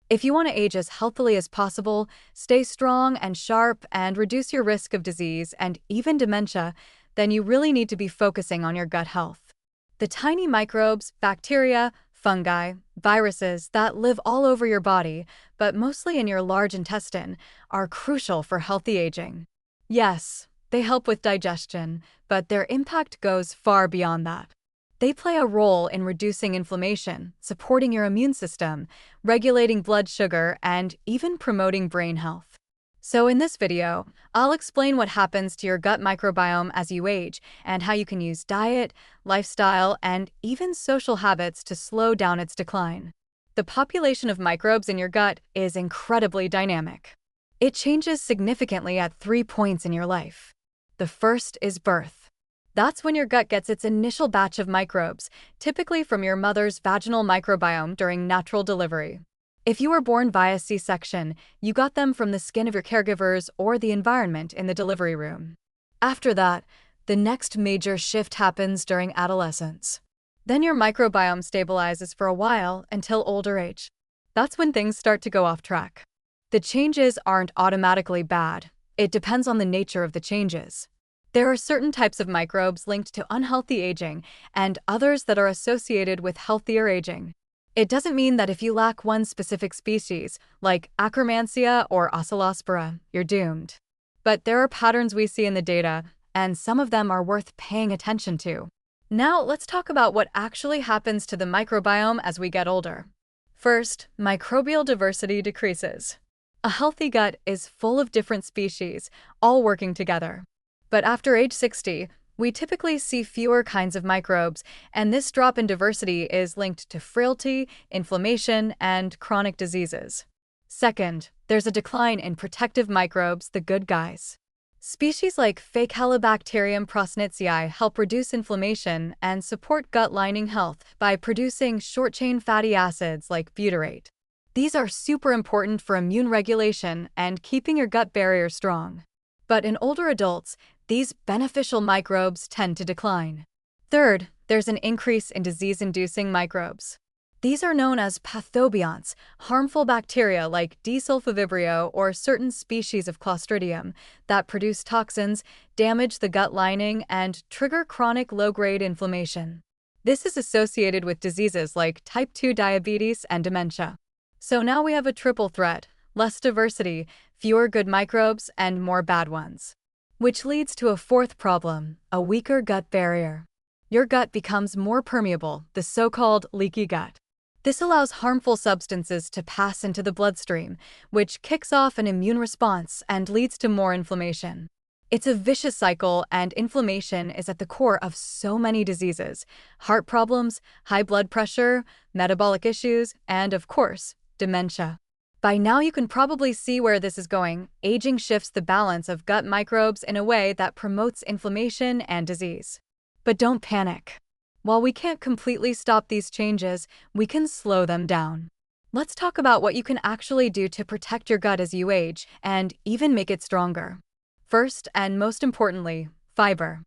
If you want to age as healthily as possible, stay strong and sharp, and reduce your risk of disease and even dementia, then you really need to be focusing on your gut health. The tiny microbes, bacteria, fungi, viruses that live all over your body, but mostly in your large intestine, are crucial for healthy aging. Yes, they help with digestion, but their impact goes far beyond that. They play a role in reducing inflammation, supporting your immune system, regulating blood sugar, and even promoting brain health. So in this video, I'll explain what happens to your gut microbiome as you age and how you can use diet, lifestyle, and even social habits to slow down its decline. The population of microbes in your gut is incredibly dynamic. It changes significantly at 3 points in your life. The first is birth. That's when your gut gets its initial batch of microbes, typically from your mother's vaginal microbiome during natural delivery. If you were born via C-section, you got them from the skin of your caregivers or the environment in the delivery room. After that, the next major shift happens during adolescence. Then your microbiome stabilizes for a while until older age. That's when things start to go off track. The changes aren't automatically bad. It depends on the nature of the changes. There are certain types of microbes linked to unhealthy aging and others that are associated with healthier aging. It doesn't mean that if you lack one specific species, like Akkermansia or Ocelospora, you're doomed. But there are patterns we see in the data, and some of them are worth paying attention to. Now, let's talk about what actually happens to the microbiome as we get older. First, microbial diversity decreases. A healthy gut is full of different species, all working together. But after age 60, we typically see fewer kinds of microbes, and this drop in diversity is linked to frailty, inflammation, and chronic diseases. Second, there's a decline in protective microbes, the good guys. Species like Faecalibacterium prosnitzii help reduce inflammation and support gut lining health by producing short-chain fatty acids like butyrate. These are super important for immune regulation and keeping your gut barrier strong. But in older adults, these beneficial microbes tend to decline. Third, there's an increase in disease-inducing microbes. These are known as pathobionts, harmful bacteria like D. sulfovibrio or certain species of Clostridium that produce toxins, damage the gut lining, and trigger chronic low-grade inflammation. This is associated with diseases like type 2 diabetes and dementia. So now we have a triple threat: less diversity, fewer good microbes, and more bad ones. Which leads to a fourth problem: a weaker gut barrier. Your gut becomes more permeable, the so-called leaky gut. This allows harmful substances to pass into the bloodstream, which kicks off an immune response and leads to more inflammation. It's a vicious cycle, and inflammation is at the core of so many diseases: heart problems, high blood pressure, metabolic issues, and, of course, dementia. By now you can probably see where this is going. Aging shifts the balance of gut microbes in a way that promotes inflammation and disease. But don't panic. While we can't completely stop these changes, we can slow them down. Let's talk about what you can actually do to protect your gut as you age and even make it stronger. First, and most importantly, fiber.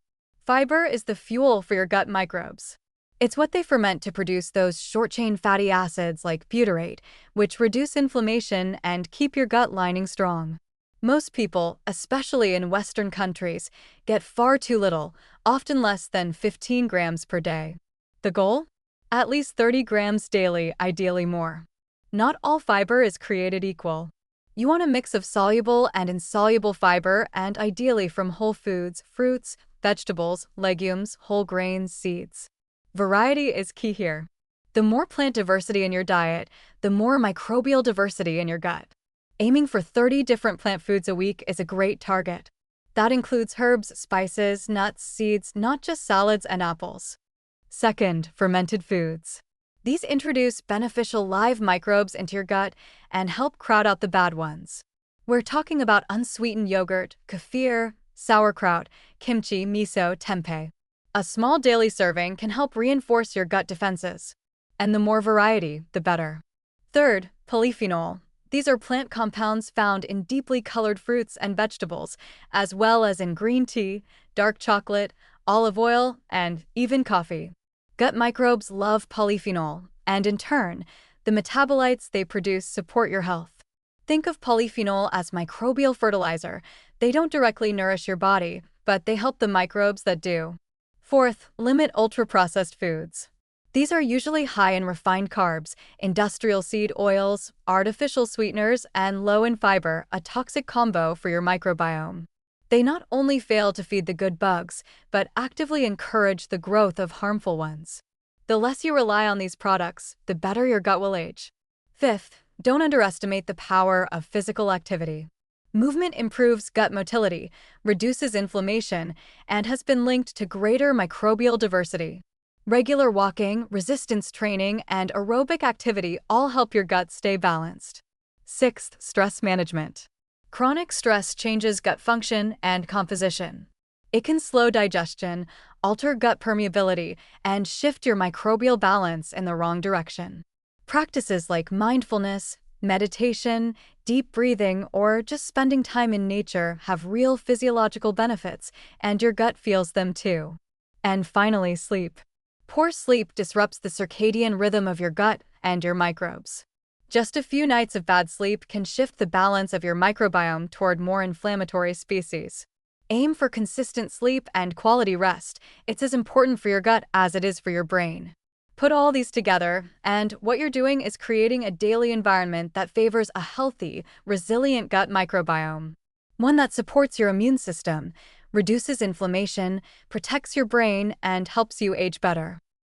Fiber is the fuel for your gut microbes. It's what they ferment to produce those short-chain fatty acids like butyrate, which reduce inflammation and keep your gut lining strong. Most people, especially in Western countries, get far too little, often less than 15 grams per day. The goal? At least 30 grams daily, ideally more. Not all fiber is created equal. You want a mix of soluble and insoluble fiber, and ideally from whole foods, fruits, vegetables, legumes, whole grains, seeds. Variety is key here. The more plant diversity in your diet, the more microbial diversity in your gut. Aiming for 30 different plant foods a week is a great target. That includes herbs, spices, nuts, seeds, not just salads and apples. Second, fermented foods. These introduce beneficial live microbes into your gut and help crowd out the bad ones. We're talking about unsweetened yogurt, kefir, sauerkraut, kimchi, miso, tempeh. A small daily serving can help reinforce your gut defenses. And the more variety, the better. Third, polyphenol. These are plant compounds found in deeply colored fruits and vegetables, as well as in green tea, dark chocolate, olive oil, and even coffee. Gut microbes love polyphenol, and in turn, The metabolites they produce support your health. Think of polyphenol as microbial fertilizer. They don't directly nourish your body, but they help the microbes that do. Fourth, limit ultra-processed foods. These are usually high in refined carbs, industrial seed oils, artificial sweeteners, and low in fiber, a toxic combo for your microbiome. They not only fail to feed the good bugs, but actively encourage the growth of harmful ones. The less you rely on these products, the better your gut will age. Fifth, don't underestimate the power of physical activity. Movement improves gut motility, reduces inflammation, and has been linked to greater microbial diversity. Regular walking, resistance training, and aerobic activity all help your gut stay balanced. Sixth, stress management. Chronic stress changes gut function and composition. It can slow digestion, alter gut permeability, and shift your microbial balance in the wrong direction. Practices like mindfulness, meditation, deep breathing, or just spending time in nature have real physiological benefits, and your gut feels them too. And finally, sleep. Poor sleep disrupts the circadian rhythm of your gut and your microbes. Just a few nights of bad sleep can shift the balance of your microbiome toward more inflammatory species. Aim for consistent sleep and quality rest. It's as important for your gut as it is for your brain. Put all these together, and what you're doing is creating a daily environment that favors a healthy, resilient gut microbiome. One that supports your immune system, reduces inflammation, protects your brain, and helps you age better.